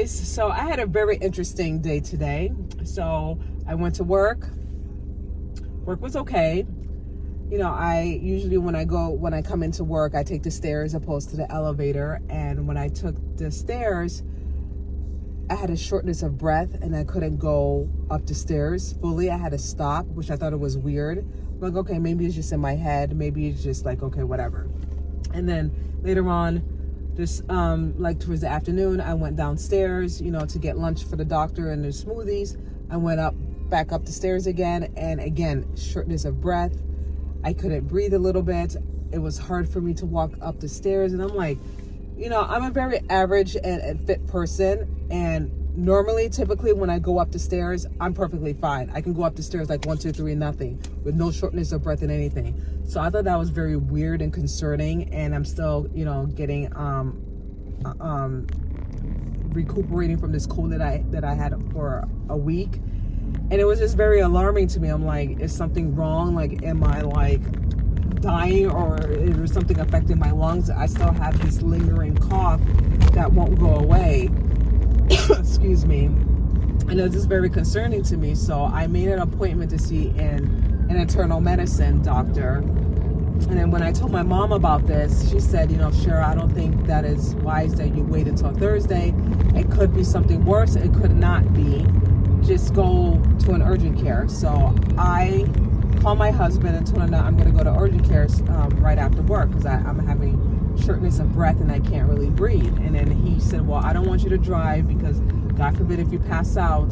guys. So I had a very interesting day today. So I went to work. Work was okay. You know, I usually when I come into work, I take the stairs opposed to the elevator. And when I took the stairs, I had a shortness of breath and I couldn't go up the stairs fully. I had to stop, which I thought it was weird. I'm like, okay, maybe it's just in my head. Maybe it's just like, okay, whatever. And then later on, just like towards the afternoon, I went downstairs, you know, to get lunch for the doctor and the smoothies. I went back up the stairs again, and again, shortness of breath. I couldn't breathe a little bit. It was hard for me to walk up the stairs, and I'm like, you know, I'm a very average and fit person, and normally, typically, when I go up the stairs, I'm perfectly fine. I can go up the stairs like 1, 2, 3, nothing, with no shortness of breath and anything. So I thought that was very weird and concerning, and I'm still, you know, getting recuperating from this cold that I had for a week, and it was just very alarming to me. I'm like, is something wrong? Like, am I like dying, or is there something affecting my lungs? I still have this lingering cough that won't go away. Excuse me. And it's just very concerning to me. So I made an appointment to see an internal medicine doctor. And then when I told my mom about this, she said, you know, sure, I don't think that is wise that you wait until Thursday. It could be something worse. It could not be. Just go to an urgent care. So I called my husband and told him that I'm going to go to urgent care right after work because I'm having shortness of breath and I can't really breathe. And then he said, well, I don't want you to drive because God forbid if you pass out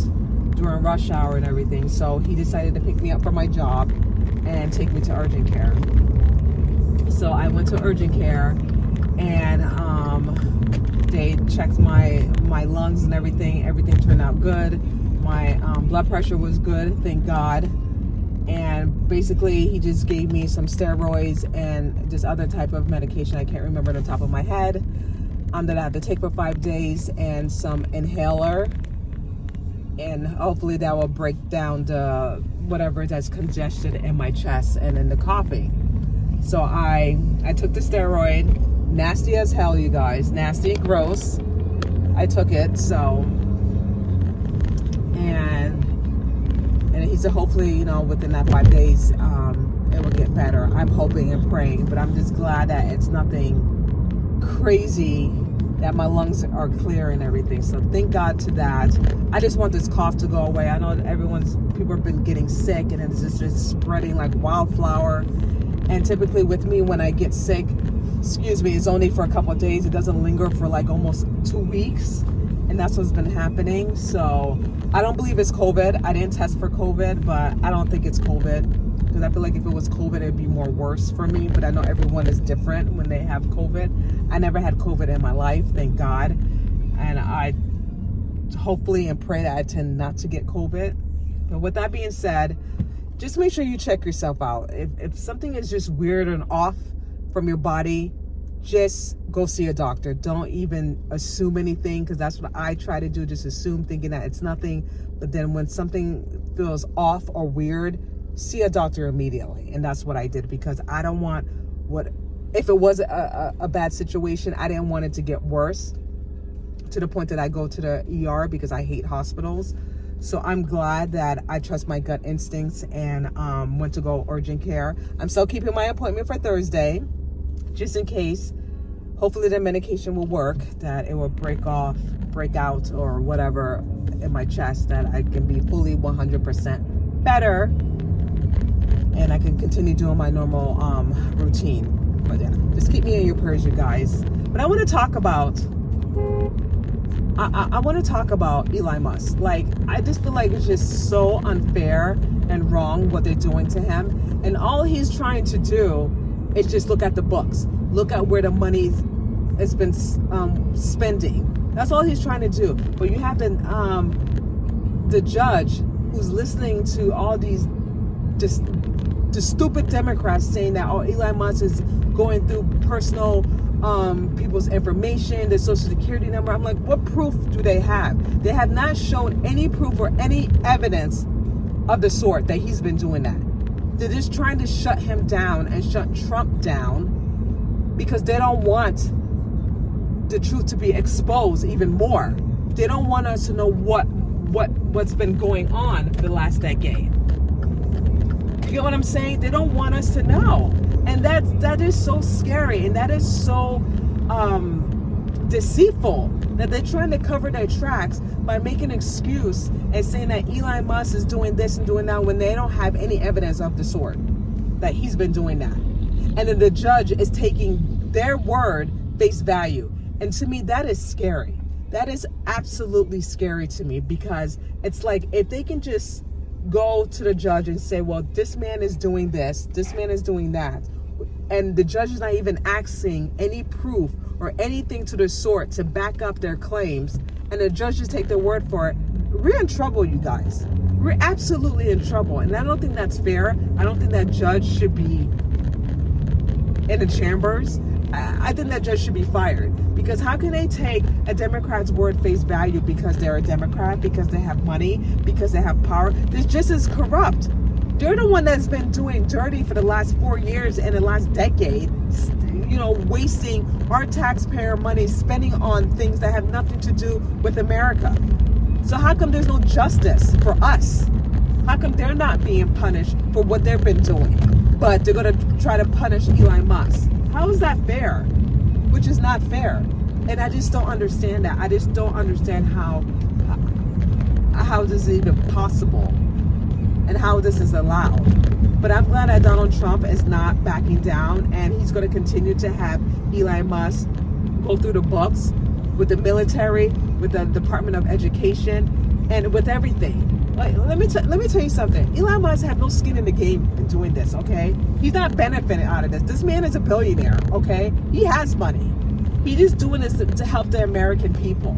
during rush hour and everything. So he decided to pick me up from my job and take me to urgent care. So I went to urgent care, and they checked my lungs and everything. Everything turned out good. My blood pressure was good, thank God. And basically, he just gave me some steroids and this other type of medication I can't remember on the top of my head that I have to take for 5 days, and some inhaler. And hopefully that will break down the whatever that's congested in my chest and in the coughing. So I took the steroid. Nasty as hell, you guys. Nasty, gross. I took it, so. And he said hopefully, you know, within that 5 days, it will get better. I'm hoping and praying, but I'm just glad that it's nothing crazy, that my lungs are clear and everything. So thank God to that. I just want this cough to go away. I know that people have been getting sick, and it's just spreading like wildflower. And typically with me, when I get sick, it's only for a couple of days. It doesn't linger for like almost 2 weeks. And that's what's been happening. So I don't believe it's COVID. I didn't test for COVID, but I don't think it's COVID. Because I feel like if it was COVID, it'd be more worse for me. But I know everyone is different when they have COVID. I never had COVID in my life, thank God. And I hopefully and pray that I tend not to get COVID. But with that being said, just make sure you check yourself out. If something is just weird and off from your body, just go see a doctor. Don't even assume anything, because that's what I try to do, just assume, thinking that it's nothing. But then when something feels off or weird, see a doctor immediately. And that's what I did, because I don't want if it was a bad situation, I didn't want it to get worse to the point that I go to the ER, because I hate hospitals. So I'm glad that I trust my gut instincts and went to go urgent care. I'm still keeping my appointment for Thursday, just in case. Hopefully the medication will work, that it will break out or whatever in my chest, that I can be fully 100% better and I can continue doing my normal routine. But yeah, just keep me in your prayers, you guys. But I want to talk about Elon Musk. Like, I just feel like it's just so unfair and wrong what they're doing to him. And all he's trying to do is just look at the books. Look at where the money has been spending. That's all he's trying to do. But you have the judge who's listening to all these the stupid Democrats saying that, oh, Elon Musk is going through personal people's information, their social security number. I'm like, what proof do they have? They have not shown any proof or any evidence of the sort that he's been doing that. They're just trying to shut him down and shut Trump down because they don't want the truth to be exposed even more. They don't want us to know what's been going on for the last decade. You get what I'm saying? They don't want us to know. And that is so scary, and that is so deceitful, that they're trying to cover their tracks by making an excuse and saying that Elon Musk is doing this and doing that when they don't have any evidence of the sort that he's been doing that. And then the judge is taking their word face value. And to me, that is scary. That is absolutely scary to me, because it's like, if they can just go to the judge and say, well, this man is doing this, this man is doing that, and the judge is not even asking any proof or anything to the sort to back up their claims, and the judge just take their word for it, we're in trouble, you guys. We're absolutely in trouble. And I don't think that's fair. I don't think that judge should be in the chambers. I think that judge should be fired, because how can they take a Democrat's word face value because they're a Democrat, because they have money, because they have power? They're just as corrupt. They're the one that's been doing dirty for the last 4 years and the last decade, wasting our taxpayer money, spending on things that have nothing to do with America. So how come there's no justice for us? How come they're not being punished for what they've been doing, but they're going to try to punish Elon Musk? How is that fair? Which is not fair. And I just don't understand that. I just don't understand how this is even possible and how this is allowed. But I'm glad that Donald Trump is not backing down, and he's going to continue to have Elon Musk go through the books with the military, with the Department of Education, and with everything. Like, let me tell you something. Elon Musk have no skin in the game in doing this, okay? He's not benefiting out of this. This man is a billionaire, okay? He has money. He's just doing this to help the American people.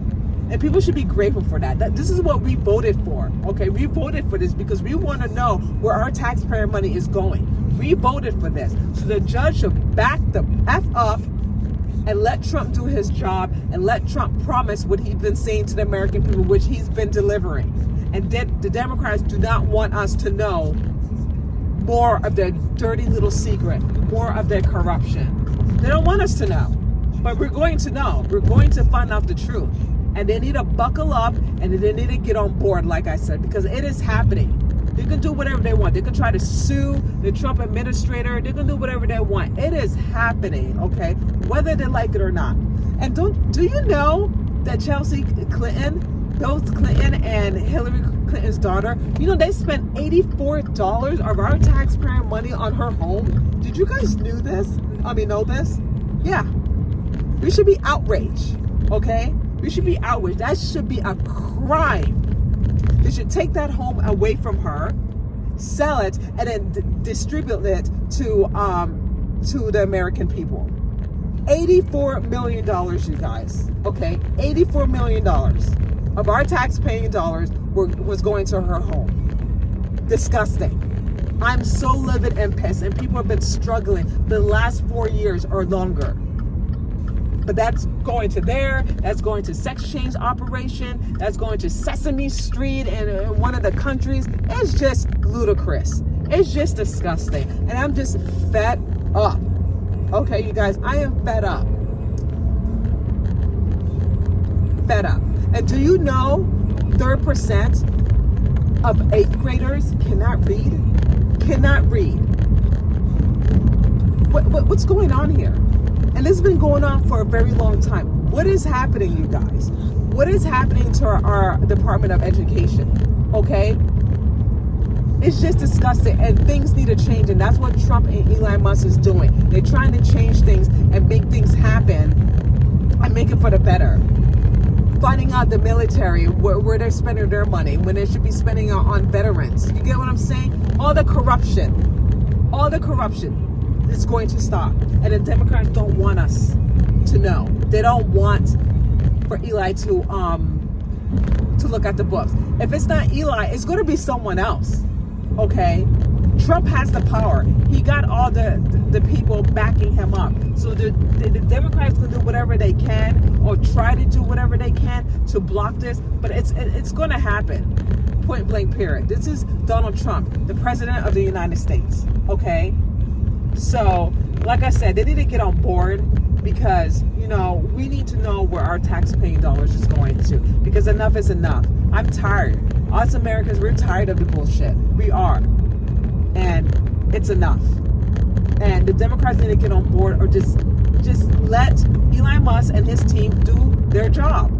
And people should be grateful for that. This is what we voted for, okay? We voted for this because we want to know where our taxpayer money is going. We voted for this. So the judge should back the F up and let Trump do his job, and let Trump promise what he's been saying to the American people, which he's been delivering. And the Democrats do not want us to know more of their dirty little secret, more of their corruption. They don't want us to know, but we're going to know. We're going to find out the truth. And they need to buckle up, and they need to get on board, like I said, because it is happening. They can do whatever they want. They can try to sue the Trump administrator. They can do whatever they want. It is happening, okay? Whether they like it or not. And do you know that Chelsea Clinton, Bill Clinton and Hillary Clinton's daughter, they spent $84 of our taxpayer money on her home? Did you guys know this? Yeah. We should be outraged, okay? We should be outraged. That should be a crime. They should take that home away from her, sell it, and then distribute it to the American people. $84 million, you guys. Okay, $84 million of our taxpaying dollars was going to her home. Disgusting. I'm so livid and pissed, and people have been struggling the last 4 years or longer. But that's going to that's going to sex change operation, that's going to Sesame Street in one of the countries. It's just ludicrous. It's just disgusting. And I'm just fed up. Okay, you guys, I am fed up. Fed up. And do you know 3% of 8th graders cannot read? Cannot read. What's going on here? And this has been going on for a very long time. What is happening, you guys? What is happening to our Department of Education? Okay? It's just disgusting, and things need to change, and that's what Trump and Elon Musk is doing. They're trying to change things and make things happen and make it for the better. Finding out the military, where they're spending their money when they should be spending it on veterans. You get what I'm saying? All the corruption is going to stop. And the Democrats don't want us to know. They don't want for Eli to look at the books. If it's not Eli, it's going to be someone else. Okay? Trump has the power. He got all the people backing him up. So the Democrats will do whatever they can, or try to do whatever they can to block this. But it's going to happen. Point blank period. This is Donald Trump, the president of the United States. Okay? So, like I said, they need to get on board. because, we need to know where our tax-paying dollars is going to, because enough is enough. I'm tired. Us Americans, we're tired of the bullshit. We are. And it's enough. And the Democrats need to get on board, or just let Elon Musk and his team do their job.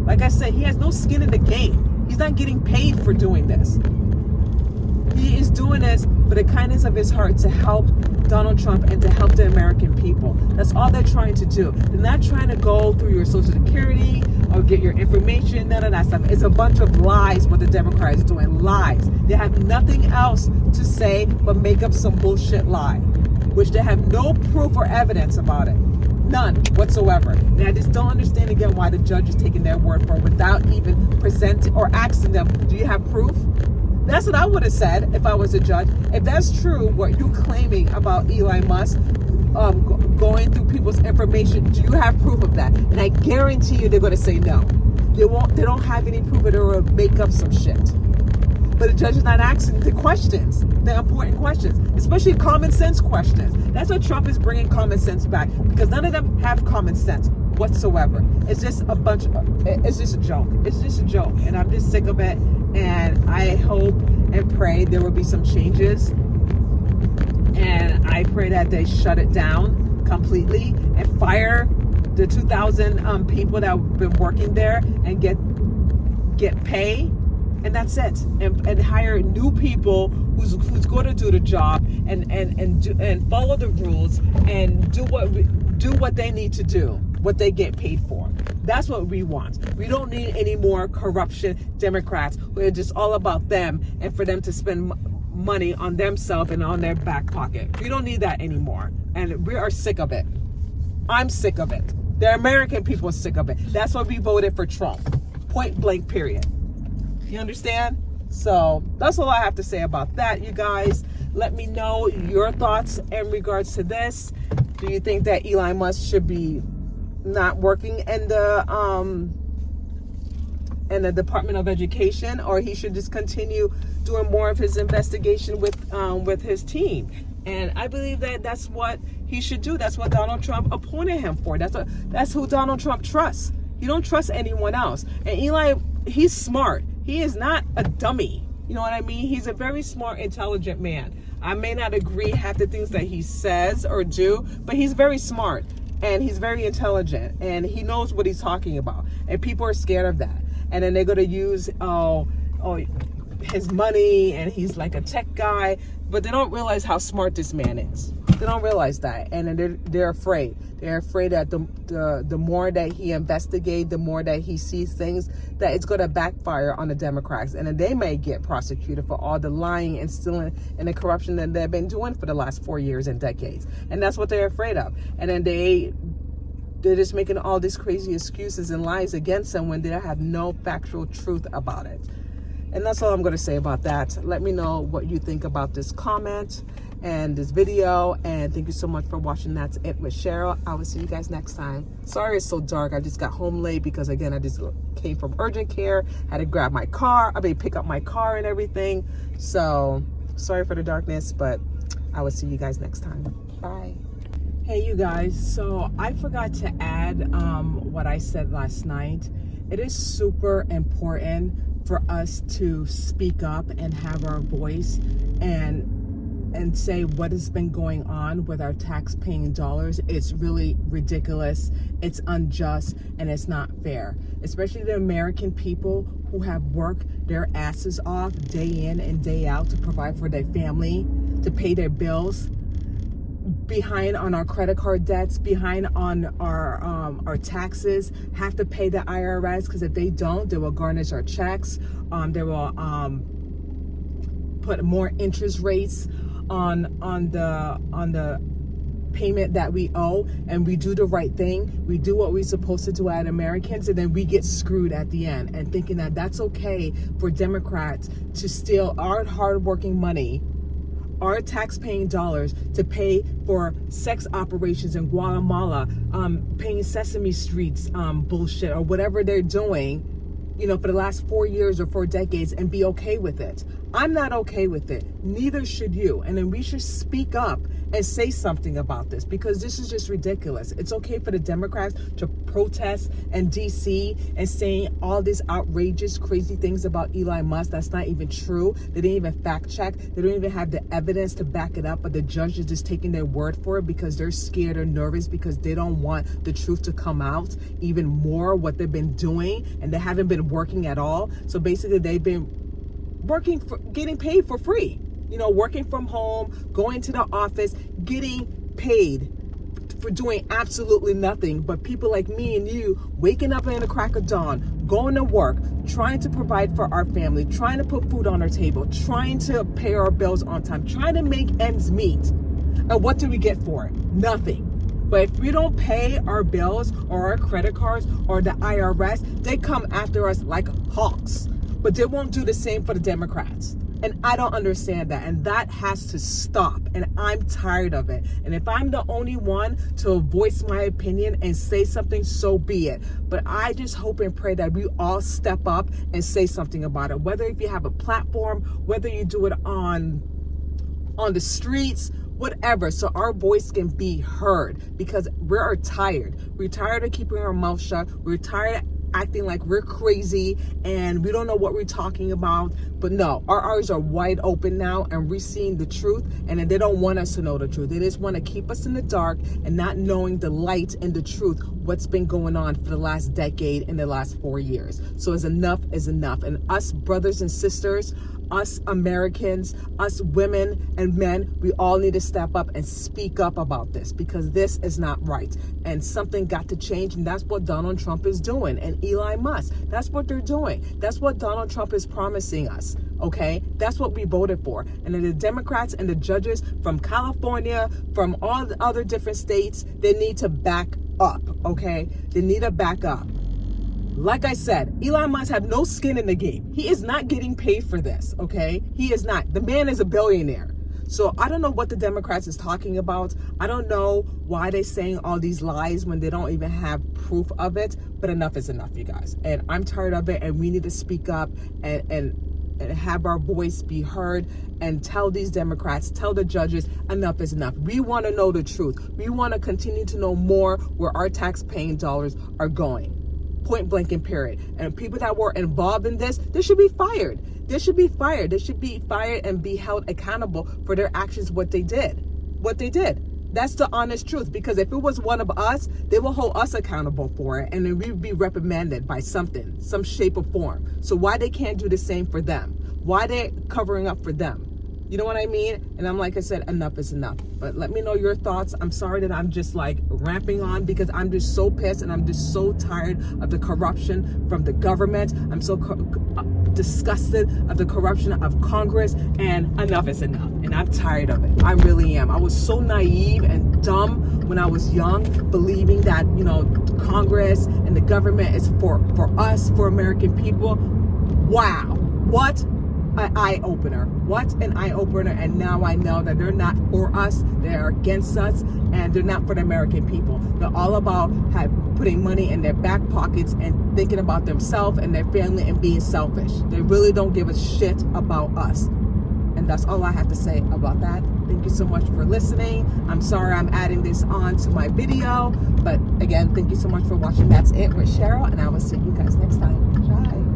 Like I said, he has no skin in the game. He's not getting paid for doing this. He is doing this for the kindness of his heart to help Donald Trump and to help the American people. That's all they're trying to do. They're not trying to go through your Social Security or get your information, none of that stuff. It's a bunch of lies what the Democrats are doing. Lies. They have nothing else to say but make up some bullshit lie, which they have no proof or evidence about it. None whatsoever. And I just don't understand again why the judge is taking their word for it without even presenting or asking them, do you have proof? That's what I would have said if I was a judge. If that's true, what you're claiming about Elon Musk going through people's information, do you have proof of that? And I guarantee you they're going to say no. They won't. They don't have any proof, or they'll make up some shit. But the judge is not asking the questions, the important questions, especially common sense questions. That's what Trump is bringing common sense back, because none of them have common sense whatsoever. It's just it's just a joke. It's just a joke. And I'm just sick of it. And I hope and pray there will be some changes. And I pray that they shut it down completely and fire the 2,000 people that have been working there and get pay. And that's it. And hire new people who's going to do the job and follow the rules and do what they need to do, what they get paid for. That's what we want. We don't need any more corruption Democrats who are just all about them and for them to spend money on themselves and on their back pocket. We don't need that anymore. And we are sick of it. I'm sick of it. The American people are sick of it. That's why we voted for Trump. Point blank, period. You understand? So that's all I have to say about that, you guys. Let me know your thoughts in regards to this. Do you think that Elon Musk should be not working in the Department of Education, or he should just continue doing more of his investigation with his team? And I believe that that's what he should do. That's what Donald Trump appointed him for. That's who Donald Trump trusts. You don't trust anyone else. And Eli, he's smart. He is not a dummy. You know what I mean? He's a very smart, intelligent man. I may not agree half the things that he says or do, but he's very smart and he's very intelligent and he knows what he's talking about. And people are scared of that. And then they're going to use his money, and he's like a tech guy, but they don't realize how smart this man is. They don't realize that, and they're afraid. They're afraid that the more that he investigates, the more that he sees things, that it's going to backfire on the Democrats, and then they may get prosecuted for all the lying and stealing and the corruption that they've been doing for the last 4 years and decades. And that's what they're afraid of. And then they're just making all these crazy excuses and lies against him when they have no factual truth about it. And that's all I'm going to say about that. Let me know what you think about this comment and this video. And thank you so much for watching. That's it with Cheryl. I will see you guys next time. Sorry it's so dark. I just got home late because, again, I just came from urgent care. Had to grab my car. Pick up my car and everything. So sorry for the darkness, but I will see you guys next time. Bye. Hey, you guys. So I forgot to add what I said last night. It is super important for us to speak up and have our voice and say what has been going on with our tax-paying dollars. It's really ridiculous, it's unjust, and it's not fair. Especially the American people who have worked their asses off day in and day out to provide for their family, to pay their bills, behind on our credit card debts, behind on our taxes, have to pay the IRS, because if they don't, they will garnish our checks. They will put more interest rates on the payment that we owe. And we do the right thing, we do what we're supposed to do as Americans, and then we get screwed at the end, and thinking that that's okay for Democrats to steal our hard-working money, our tax-paying dollars, to pay for sex operations in Guatemala, paying Sesame Street's bullshit or whatever they're doing, for the last 4 years or 4 decades, and be okay with it. I'm not okay with it. Neither should you. And then we should speak up and say something about this, because this is just ridiculous. It's okay for the Democrats to protest in DC and saying all these outrageous, crazy things about Elon Musk that's not even true. They didn't even fact check. They don't even have the evidence to back it up, but the judge is just taking their word for it because they're scared or nervous because they don't want the truth to come out even more, what they've been doing, and they haven't been working at all. So basically they've been working for, getting paid for free, working from home, going to the office, getting paid for doing absolutely nothing. But people like me and you waking up in the crack of dawn, going to work, trying to provide for our family, trying to put food on our table, trying to pay our bills on time, trying to make ends meet. And what do we get for it? Nothing. But if we don't pay our bills or our credit cards or the IRS, they come after us like hawks. But they won't do the same for the Democrats. And I don't understand that. And that has to stop. And I'm tired of it. And if I'm the only one to voice my opinion and say something, so be it. But I just hope and pray that we all step up and say something about it. Whether if you have a platform, whether you do it on the streets, whatever, so our voice can be heard, because we're tired. We're tired of keeping our mouth shut. We're tired of acting like we're crazy and we don't know what we're talking about. But no, our eyes are wide open now and we're seeing the truth, and they don't want us to know the truth. They just want to keep us in the dark and not knowing the light and the truth, what's been going on for the last decade and the last 4 years. So enough is enough. And us brothers and sisters, us Americans, us women and men, we all need to step up and speak up about this, because this is not right. And something got to change, and that's what Donald Trump is doing. And Elon Musk, that's what they're doing. That's what Donald Trump is promising us, okay? That's what we voted for. And then the Democrats and the judges from California, from all the other different states, they need to back up, okay? They need to back up. Like I said, Elon Musk have no skin in the game. He is not getting paid for this, okay? He is not. The man is a billionaire. So I don't know what the Democrats is talking about. I don't know why they're saying all these lies when they don't even have proof of it. But enough is enough, you guys. And I'm tired of it, and we need to speak up and have our voice be heard and tell these Democrats, tell the judges, enough is enough. We want to know the truth. We want to continue to know more where our tax-paying dollars are going. Point blank and period. And people that were involved in this, they should be fired. They should be fired. They should be fired and be held accountable for their actions, what they did. That's the honest truth. Because if it was one of us, they will hold us accountable for it, and then we would be reprimanded by something, some shape or form. So why they can't do the same for them? Why they covering up for them? You know what I mean? And I'm like I said, enough is enough. But let me know your thoughts. I'm sorry that I'm just like ramping on, because I'm just so pissed and I'm just so tired of the corruption from the government. I'm so disgusted of the corruption of Congress, and enough is enough. And I'm tired of it. I really am. I was so naive and dumb when I was young, believing that, Congress and the government is for us, for American people. Wow. What an eye-opener. What an eye-opener. And now I know that they're not for us. They're against us, and they're not for the American people. They're all about putting money in their back pockets and thinking about themselves and their family and being selfish. They really don't give a shit about us. And that's all I have to say about that. Thank you so much for listening. I'm sorry I'm adding this on to my video. But again, thank you so much for watching. That's it with Cheryl, and I will see you guys next time. Bye.